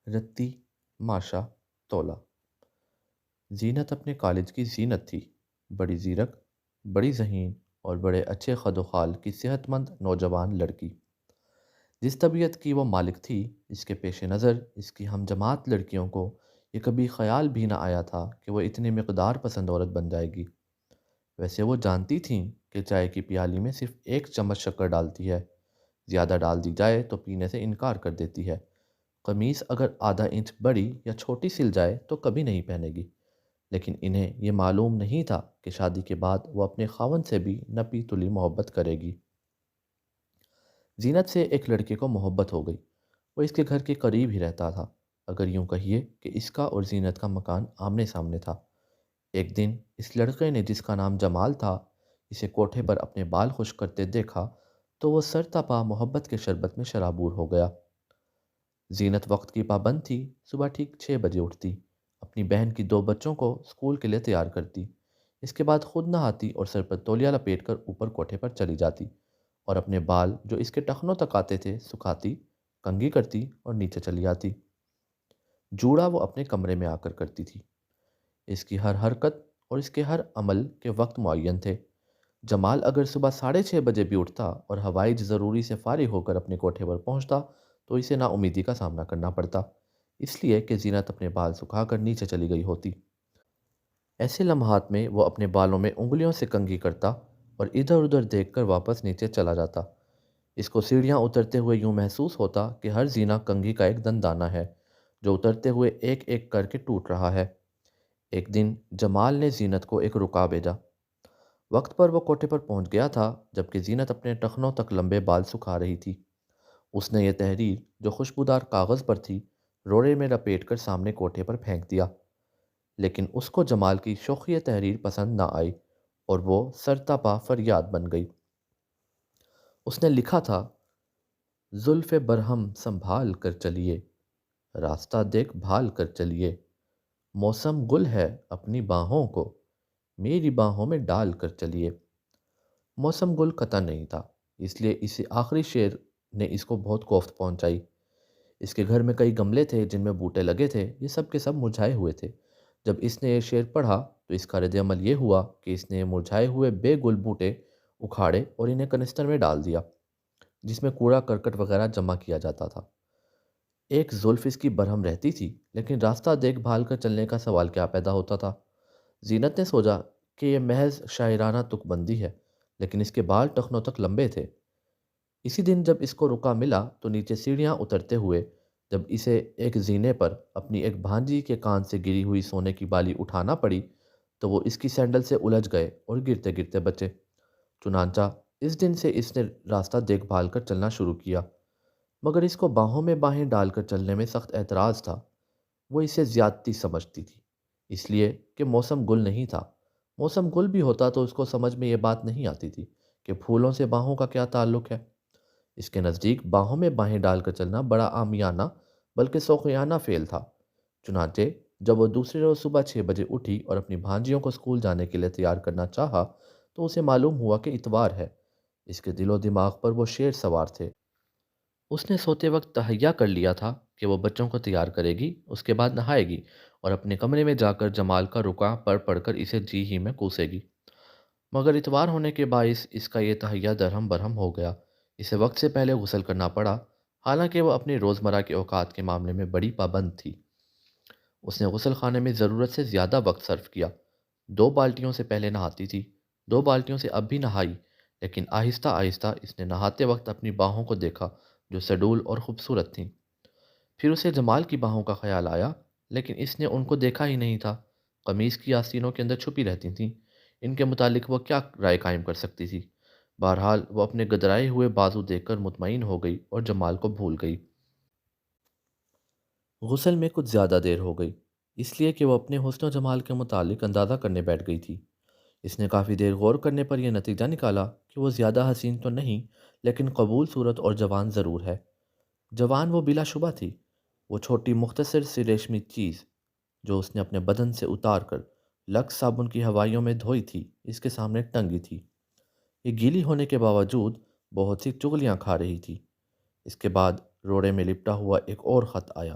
رتی ماشا تولا۔ زینت اپنے کالج کی زینت تھی، بڑی زیرک، بڑی ذہین اور بڑے اچھے خد و خال کی صحت مند نوجوان لڑکی۔ جس طبیعت کی وہ مالک تھی، اس کے پیش نظر اس کی ہم جماعت لڑکیوں کو یہ کبھی خیال بھی نہ آیا تھا کہ وہ اتنی مقدار پسند عورت بن جائے گی۔ ویسے وہ جانتی تھیں کہ چائے کی پیالی میں صرف ایک چمچ شکر ڈالتی ہے، زیادہ ڈال دی جائے تو پینے سے انکار کر دیتی ہے۔ قمیص اگر آدھا انچ بڑی یا چھوٹی سل جائے تو کبھی نہیں پہنے گی، لیکن انہیں یہ معلوم نہیں تھا کہ شادی کے بعد وہ اپنے خاوند سے بھی نپی تلی محبت کرے گی۔ زینت سے ایک لڑکے کو محبت ہو گئی۔ وہ اس کے گھر کے قریب ہی رہتا تھا، اگر یوں کہیے کہ اس کا اور زینت کا مکان آمنے سامنے تھا۔ ایک دن اس لڑکے نے، جس کا نام جمال تھا، اسے کوٹھے پر اپنے بال خشک کرتے دیکھا تو وہ سر تا پا محبت کے شربت میں شرابور ہو گیا۔ زینت وقت کی پابند تھی، صبح ٹھیک 6 بجے اٹھتی، اپنی بہن کی 2 بچوں کو اسکول کے لیے تیار کرتی، اس کے بعد خود نہاتی اور سر پر تولیہ لپیٹ کر اوپر کوٹھے پر چلی جاتی اور اپنے بال جو اس کے ٹخنوں تک آتے تھے سکھاتی، کنگھی کرتی اور نیچے چلی آتی۔ جوڑا وہ اپنے کمرے میں آ کر کرتی تھی۔ اس کی ہر حرکت اور اس کے ہر عمل کے وقت معین تھے۔ جمال اگر صبح 6:30 بجے بھی اٹھتا اور ہوائج ضروری سے فارغ ہو کر اپنے کوٹھے پر پہنچتا تو اسے نا امیدی کا سامنا کرنا پڑتا، اس لیے کہ زینت اپنے بال سکھا کر نیچے چلی گئی ہوتی۔ ایسے لمحات میں وہ اپنے بالوں میں انگلیوں سے کنگھی کرتا اور ادھر ادھر دیکھ کر واپس نیچے چلا جاتا۔ اس کو سیڑھیاں اترتے ہوئے یوں محسوس ہوتا کہ ہر زینہ کنگھی کا ایک دندانہ ہے جو اترتے ہوئے ایک ایک کر کے ٹوٹ رہا ہے۔ ایک دن جمال نے زینت کو ایک رکا بھیجا۔ وقت پر وہ کوٹھے پر پہنچ گیا تھا جبکہ زینت اپنے ٹخنوں تک لمبے بال سکھا رہی تھی۔ اس نے یہ تحریر جو خوشبودار کاغذ پر تھی روڑے میں لپیٹ کر سامنے کوٹھے پر پھینک دیا، لیکن اس کو جمال کی شوخی تحریر پسند نہ آئی اور وہ سرتاپا فریاد بن گئی۔ اس نے لکھا تھا: زلف برہم سنبھال کر چلیے، راستہ دیکھ بھال کر چلیے، موسم گل ہے اپنی باہوں کو میری باہوں میں ڈال کر چلیے۔ موسم گل قطع نہیں تھا، اس لیے اس آخری شعر نے اس کو بہت کوفت پہنچائی۔ اس کے گھر میں کئی گملے تھے جن میں بوٹے لگے تھے، یہ سب کے سب مرجھائے ہوئے تھے۔ جب اس نے یہ شعر پڑھا تو اس کا رد عمل یہ ہوا کہ اس نے مرجھائے ہوئے بے گل بوٹے اکھاڑے اور انہیں کنستر میں ڈال دیا جس میں کوڑا کرکٹ وغیرہ جمع کیا جاتا تھا۔ ایک زلف اس کی برہم رہتی تھی، لیکن راستہ دیکھ بھال کر چلنے کا سوال کیا پیدا ہوتا تھا؟ زینت نے سوچا کہ یہ محض شاعرانہ تک بندی ہے، لیکن اس کے بال ٹخنوں تک لمبے تھے۔ اسی دن جب اس کو رکا ملا تو نیچے سیڑھیاں اترتے ہوئے جب اسے ایک زینے پر اپنی ایک بھانجی کے کان سے گری ہوئی سونے کی بالی اٹھانا پڑی تو وہ اس کی سینڈل سے الجھ گئے اور گرتے گرتے بچے۔ چنانچہ اس دن سے اس نے راستہ دیکھ بھال کر چلنا شروع کیا، مگر اس کو باہوں میں باہیں ڈال کر چلنے میں سخت اعتراض تھا۔ وہ اسے زیادتی سمجھتی تھی، اس لیے کہ موسم گل نہیں تھا۔ موسم گل بھی ہوتا تو اس کو سمجھ میں یہ بات نہیں آتی تھی کہ پھولوں سے باہوں کا کیا تعلق ہے۔ اس کے نزدیک باہوں میں باہیں ڈال کر چلنا بڑا عامیانہ بلکہ سوقیانہ فعل تھا۔ چنانچہ جب وہ دوسرے روز صبح 6 بجے اٹھی اور اپنی بھانجیوں کو اسکول جانے کے لیے تیار کرنا چاہا تو اسے معلوم ہوا کہ اتوار ہے۔ اس کے دل و دماغ پر وہ شیر سوار تھے۔ اس نے سوتے وقت تہیا کر لیا تھا کہ وہ بچوں کو تیار کرے گی، اس کے بعد نہائے گی اور اپنے کمرے میں جا کر جمال کا رکا پڑھ کر اسے جی ہی میں کوسے گی۔ مگر اتوار ہونے کے باعث اس کا یہ تہیا درہم برہم ہو گیا۔ اسے وقت سے پہلے غسل کرنا پڑا، حالانکہ وہ اپنی روزمرہ کے اوقات کے معاملے میں بڑی پابند تھی۔ اس نے غسل خانے میں ضرورت سے زیادہ وقت صرف کیا۔ 2 بالٹیوں سے پہلے نہاتی تھی، 2 بالٹیوں سے اب بھی نہائی، لیکن آہستہ آہستہ اس نے نہاتے وقت اپنی باہوں کو دیکھا جو سڈول اور خوبصورت تھیں۔ پھر اسے جمال کی باہوں کا خیال آیا، لیکن اس نے ان کو دیکھا ہی نہیں تھا، قمیص کی آستینوں کے اندر چھپی رہتی تھیں۔ ان کے متعلق وہ کیا رائے قائم کر سکتی تھی؟ بہرحال وہ اپنے گدرائے ہوئے بازو دیکھ کر مطمئن ہو گئی اور جمال کو بھول گئی۔ غسل میں کچھ زیادہ دیر ہو گئی، اس لیے کہ وہ اپنے حسن و جمال کے متعلق اندازہ کرنے بیٹھ گئی تھی۔ اس نے کافی دیر غور کرنے پر یہ نتیجہ نکالا کہ وہ زیادہ حسین تو نہیں، لیکن قبول صورت اور جوان ضرور ہے۔ جوان وہ بلا شبہ تھی، وہ چھوٹی مختصر سی ریشمی چیز جو اس نے اپنے بدن سے اتار کر لکس صابن کی ہوائیوں میں دھوئی تھی اس کے سامنے ٹنگی تھی۔ یہ گیلی ہونے کے باوجود بہت سی چغلیاں کھا رہی تھی۔ اس کے بعد روڑے میں لپٹا ہوا ایک اور خط آیا۔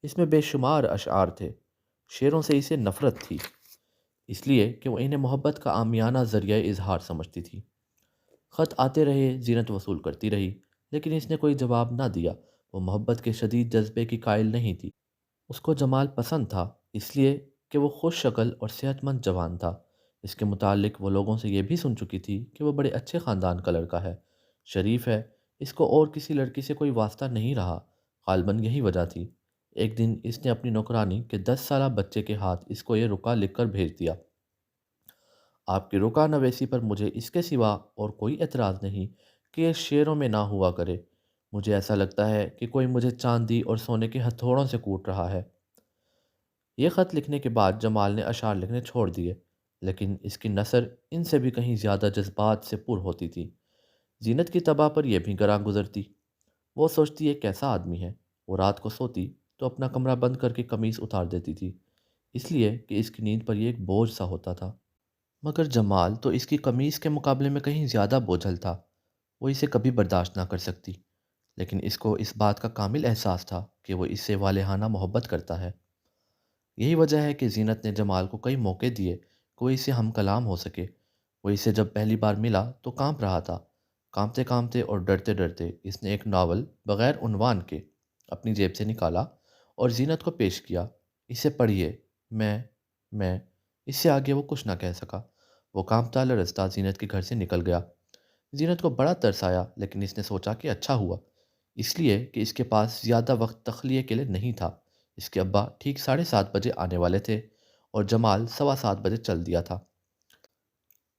اس میں بے شمار اشعار تھے۔ شعروں سے اسے نفرت تھی، اس لیے کہ وہ انہیں محبت کا عامیانہ ذریعہ اظہار سمجھتی تھی۔ خط آتے رہے، زینت وصول کرتی رہی، لیکن اس نے کوئی جواب نہ دیا۔ وہ محبت کے شدید جذبے کی قائل نہیں تھی۔ اس کو جمال پسند تھا، اس لیے کہ وہ خوش شکل اور صحت مند جوان تھا۔ اس کے متعلق وہ لوگوں سے یہ بھی سن چکی تھی کہ وہ بڑے اچھے خاندان کا لڑکا ہے، شریف ہے، اس کو اور کسی لڑکی سے کوئی واسطہ نہیں رہا۔ غالباً یہی وجہ تھی۔ ایک دن اس نے اپنی نوکرانی کے 10 سالہ بچے کے ہاتھ اس کو یہ رکا لکھ کر بھیج دیا: آپ کی رکا نویسی پر مجھے اس کے سوا اور کوئی اعتراض نہیں کہ یہ شعروں میں نہ ہوا کرے۔ مجھے ایسا لگتا ہے کہ کوئی مجھے چاندی اور سونے کے ہتھوڑوں سے کوٹ رہا ہے۔ یہ خط لکھنے کے بعد جمال نے اشعار لکھنے چھوڑ دیے، لیکن اس کی نثر ان سے بھی کہیں زیادہ جذبات سے پر ہوتی تھی۔ زینت کی طبع پر یہ بھی گراں گزرتی۔ وہ سوچتی یہ کیسا آدمی ہے۔ وہ رات کو سوتی تو اپنا کمرہ بند کر کے قمیص اتار دیتی تھی، اس لیے کہ اس کی نیند پر یہ ایک بوجھ سا ہوتا تھا۔ مگر جمال تو اس کی قمیص کے مقابلے میں کہیں زیادہ بوجھل تھا۔ وہ اسے کبھی برداشت نہ کر سکتی، لیکن اس کو اس بات کا کامل احساس تھا کہ وہ اس سے والہانہ محبت کرتا ہے۔ یہی وجہ ہے کہ زینت نے جمال کو کئی موقع دیے کہ وہ اس سے ہم کلام ہو سکے۔ وہ اسے جب پہلی بار ملا تو کانپ رہا تھا۔ کانپتے کانپتے اور ڈرتے ڈرتے اس نے ایک ناول بغیر عنوان کے اپنی جیب سے نکالا اور زینت کو پیش کیا: اسے پڑھیے۔ میں میں اس سے آگے وہ کچھ نہ کہہ سکا۔ وہ کانپتا لرزتا زینت کے گھر سے نکل گیا۔ زینت کو بڑا ترس آیا، لیکن اس نے سوچا کہ اچھا ہوا، اس لیے کہ اس کے پاس زیادہ وقت تخلیے کے لیے نہیں تھا۔ اس کے ابا ٹھیک 7:30 بجے آنے والے تھے اور جمال 7:15 بجے چل دیا تھا۔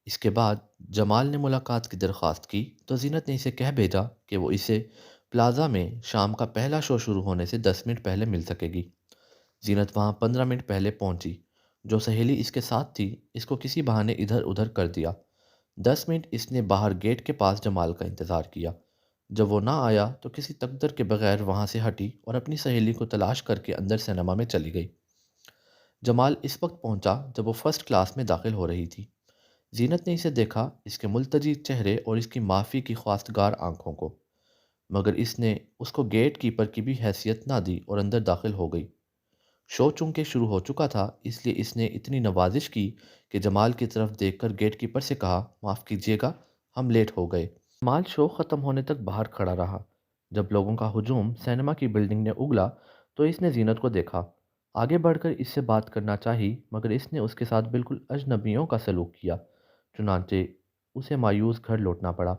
اس کے بعد جمال نے ملاقات کی درخواست کی تو زینت نے اسے کہہ بھیجا کہ وہ اسے پلازا میں شام کا پہلا شو شروع ہونے سے 10 منٹ پہلے مل سکے گی۔ زینت وہاں 15 منٹ پہلے پہنچی۔ جو سہیلی اس کے ساتھ تھی اس کو کسی بہانے ادھر ادھر کر دیا۔ 10 منٹ اس نے باہر گیٹ کے پاس جمال کا انتظار کیا۔ جب وہ نہ آیا تو کسی تقدر کے بغیر وہاں سے ہٹی اور اپنی سہیلی کو تلاش کر کے اندر سینما میں چلی گئی۔ جمال اس وقت پہنچا جب وہ فرسٹ کلاس میں داخل ہو رہی تھی۔ زینت نے اسے دیکھا، اس کے ملتجی چہرے اور اس کی معافی کی خواستگار آنکھوں کو، مگر اس نے اس کو گیٹ کیپر کی بھی حیثیت نہ دی اور اندر داخل ہو گئی۔ شو چونکہ شروع ہو چکا تھا، اس لیے اس نے اتنی نوازش کی کہ جمال کی طرف دیکھ کر گیٹ کیپر سے کہا: معاف کیجیے گا، ہم لیٹ ہو گئے۔ جمال شو ختم ہونے تک باہر کھڑا رہا۔ جب لوگوں کا ہجوم سینما کی بلڈنگ نے اگلا تو اس نے زینت کو دیکھا۔ آگے بڑھ کر اس سے بات کرنا چاہی، مگر اس نے اس کے ساتھ بالکل اجنبیوں کا سلوک کیا، چنانچہ اسے مایوس گھر لوٹنا پڑا۔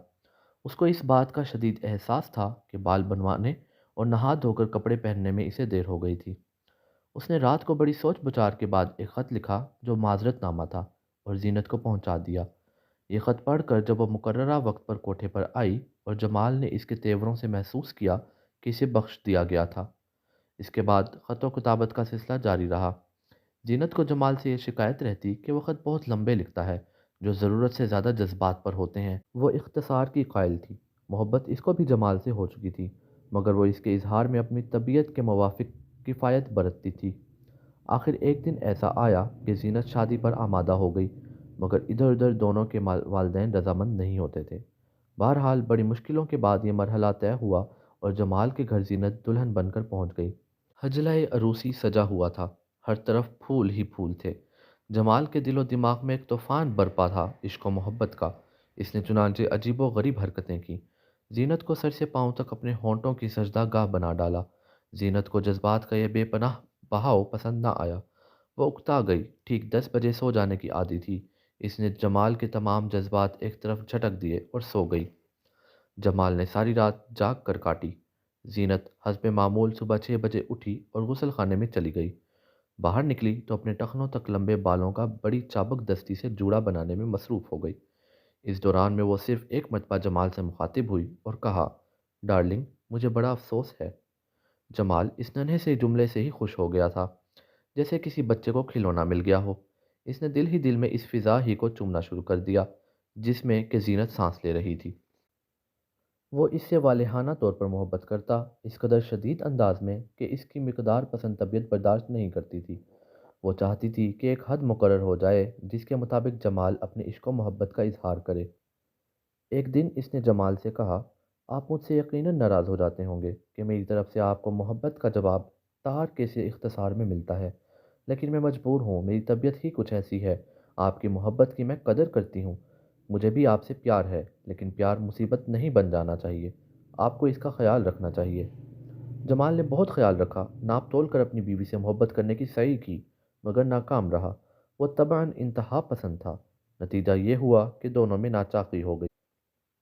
اس کو اس بات کا شدید احساس تھا کہ بال بنوانے اور نہا دھو کر کپڑے پہننے میں اسے دیر ہو گئی تھی۔ اس نے رات کو بڑی سوچ بچار کے بعد ایک خط لکھا جو معذرت نامہ تھا اور زینت کو پہنچا دیا۔ یہ خط پڑھ کر جب وہ مقررہ وقت پر کوٹھے پر آئی اور جمال نے اس کے تیوروں سے محسوس کیا کہ اسے بخش دیا گیا تھا، اس کے بعد خط و کتابت کا سلسلہ جاری رہا۔ زینت کو جمال سے یہ شکایت رہتی کہ وہ خط بہت لمبے لکھتا ہے، جو ضرورت سے زیادہ جذبات پر ہوتے ہیں۔ وہ اختصار کی قائل تھی۔ محبت اس کو بھی جمال سے ہو چکی تھی، مگر وہ اس کے اظہار میں اپنی طبیعت کے موافق کفایت برتتی تھی۔ آخر ایک دن ایسا آیا کہ زینت شادی پر آمادہ ہو گئی، مگر ادھر ادھر دونوں کے والدین رضامند نہیں ہوتے تھے۔ بہرحال بڑی مشکلوں کے بعد یہ مرحلہ طے ہوا اور جمال کے گھر زینت دلہن بن کر پہنچ گئی۔ حجلہ عروسی سجا ہوا تھا، ہر طرف پھول ہی پھول تھے۔ جمال کے دل و دماغ میں ایک طوفان برپا تھا عشق و محبت کا۔ اس نے چنانچہ عجیب و غریب حرکتیں کی۔ زینت کو سر سے پاؤں تک اپنے ہونٹوں کی سجدہ گاہ بنا ڈالا۔ زینت کو جذبات کا یہ بے پناہ بہاؤ پسند نہ آیا۔ وہ اکتا گئی۔ ٹھیک 10 بجے سو جانے کی عادی تھی۔ اس نے جمال کے تمام جذبات ایک طرف جھٹک دیے اور سو گئی۔ جمال نے ساری رات جاگ کر کاٹی۔ زینت حسب معمول صبح 6 بجے اٹھی اور غسل خانے میں چلی گئی۔ باہر نکلی تو اپنے ٹخنوں تک لمبے بالوں کا بڑی چابک دستی سے جوڑا بنانے میں مصروف ہو گئی۔ اس دوران میں وہ صرف ایک مرتبہ جمال سے مخاطب ہوئی اور کہا: ڈارلنگ، مجھے بڑا افسوس ہے۔ جمال اس ننھے سے جملے سے ہی خوش ہو گیا تھا، جیسے کسی بچے کو کھلونا مل گیا ہو۔ اس نے دل ہی دل میں اس فضا ہی کو چومنا شروع کر دیا جس میں کہ زینت سانس لے رہی تھی۔ وہ اس سے والہانہ طور پر محبت کرتا، اس قدر شدید انداز میں کہ اس کی مقدار پسند طبیعت برداشت نہیں کرتی تھی۔ وہ چاہتی تھی کہ ایک حد مقرر ہو جائے جس کے مطابق جمال اپنے عشق و محبت کا اظہار کرے۔ ایک دن اس نے جمال سے کہا: آپ مجھ سے یقیناً ناراض ہو جاتے ہوں گے کہ میری طرف سے آپ کو محبت کا جواب تار کے سے اختصار میں ملتا ہے، لیکن میں مجبور ہوں، میری طبیعت ہی کچھ ایسی ہے۔ آپ کی محبت کی میں قدر کرتی ہوں۔ مجھے بھی آپ سے پیار ہے، لیکن پیار مصیبت نہیں بن جانا چاہیے۔ آپ کو اس کا خیال رکھنا چاہیے۔ جمال نے بہت خیال رکھا، ناپ تول کر اپنی بیوی سے محبت کرنے کی سعی کی، مگر ناکام رہا۔ وہ طبعاً انتہا پسند تھا۔ نتیجہ یہ ہوا کہ دونوں میں ناچاقی ہو گئی۔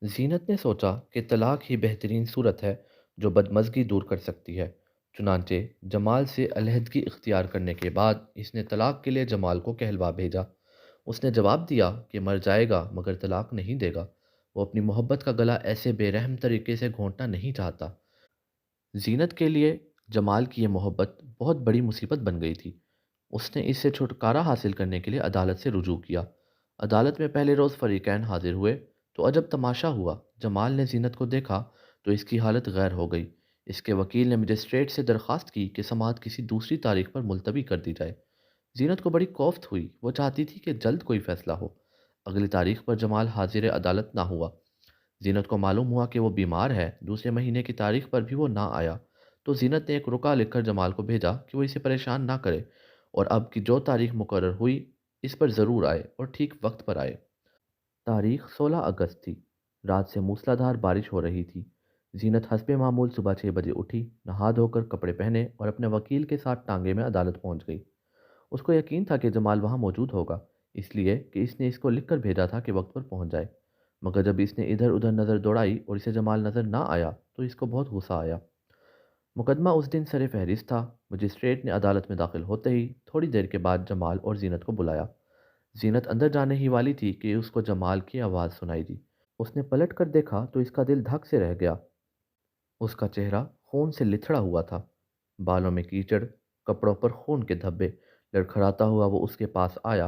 زینت نے سوچا کہ طلاق ہی بہترین صورت ہے جو بدمزگی دور کر سکتی ہے۔ چنانچہ جمال سے علیحدگی اختیار کرنے کے بعد اس نے طلاق کے لیے جمال کو کہلوا بھیجا۔ اس نے جواب دیا کہ مر جائے گا مگر طلاق نہیں دے گا۔ وہ اپنی محبت کا گلا ایسے بے رحم طریقے سے گھونٹنا نہیں چاہتا۔ زینت کے لیے جمال کی یہ محبت بہت بڑی مصیبت بن گئی تھی۔ اس نے اس سے چھٹکارا حاصل کرنے کے لیے عدالت سے رجوع کیا۔ عدالت میں پہلے روز فریقین حاضر ہوئے تو عجب تماشا ہوا۔ جمال نے زینت کو دیکھا تو اس کی حالت غیر ہو گئی۔ اس کے وکیل نے مجسٹریٹ سے درخواست کی کہ سماعت کسی دوسری تاریخ پر ملتوی کر دی جائے۔ زینت کو بڑی کوفت ہوئی، وہ چاہتی تھی کہ جلد کوئی فیصلہ ہو۔ اگلی تاریخ پر جمال حاضر عدالت نہ ہوا۔ زینت کو معلوم ہوا کہ وہ بیمار ہے۔ دوسرے مہینے کی تاریخ پر بھی وہ نہ آیا، تو زینت نے ایک رکا لکھ کر جمال کو بھیجا کہ وہ اسے پریشان نہ کرے اور اب کی جو تاریخ مقرر ہوئی اس پر ضرور آئے اور ٹھیک وقت پر آئے۔ تاریخ 16 اگست تھی۔ رات سے موسلا دھار بارش ہو رہی تھی۔ زینت حسب معمول صبح 6 بجے اٹھی، نہا دھو کر کپڑے پہنے اور اپنے وکیل کے ساتھ ٹانگے میں عدالت پہنچ گئی۔ اس کو یقین تھا کہ جمال وہاں موجود ہوگا، اس لیے کہ اس نے اس کو لکھ کر بھیجا تھا کہ وقت پر پہنچ جائے۔ مگر جب اس نے ادھر ادھر نظر دوڑائی اور اسے جمال نظر نہ آیا تو اس کو بہت غصہ آیا۔ مقدمہ اس دن سر فہرست تھا۔ مجسٹریٹ نے عدالت میں داخل ہوتے ہی تھوڑی دیر کے بعد جمال اور زینت کو بلایا۔ زینت اندر جانے ہی والی تھی کہ اس کو جمال کی آواز سنائی دی۔ اس نے پلٹ کر دیکھا تو اس کا دل دھک سے رہ گیا۔ اس کا چہرہ خون سے لتھڑا ہوا تھا، بالوں میں کیچڑ، کپڑوں پر خون کے دھبے۔ لڑکھڑاتا ہوا وہ اس کے پاس آیا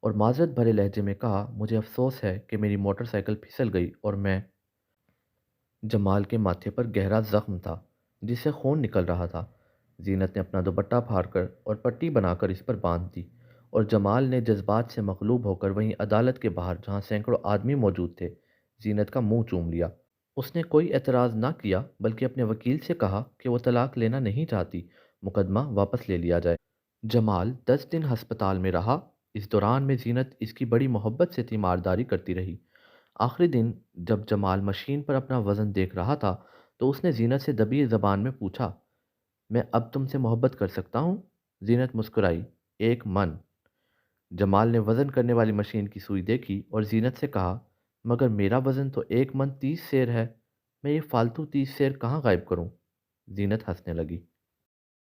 اور معذرت بھرے لہجے میں کہا، مجھے افسوس ہے کہ میری موٹر سائیکل پھسل گئی اور میں… جمال کے ماتھے پر گہرا زخم تھا جس سے خون نکل رہا تھا۔ زینت نے اپنا دوپٹہ پھاڑ کر اور پٹی بنا کر اس پر باندھ دی اور جمال نے جذبات سے مغلوب ہو کر وہیں عدالت کے باہر جہاں سینکڑوں آدمی موجود تھے زینت کا منہ چوم لیا۔ اس نے کوئی اعتراض نہ کیا بلکہ اپنے وکیل سے کہا کہ وہ طلاق لینا نہیں چاہتی، مقدمہ واپس لے لیا جائے۔ جمال 10 دن ہسپتال میں رہا۔ اس دوران میں زینت اس کی بڑی محبت سے تیمارداری کرتی رہی۔ آخری دن جب جمال مشین پر اپنا وزن دیکھ رہا تھا تو اس نے زینت سے دبی زبان میں پوچھا، میں اب تم سے محبت کر سکتا ہوں؟ زینت مسکرائی، 1 من۔ جمال نے وزن کرنے والی مشین کی سوئی دیکھی اور زینت سے کہا، مگر میرا وزن تو 1 من 30 سیر ہے، میں یہ فالتو 30 سیر کہاں غائب کروں؟ زینت ہنسنے لگی۔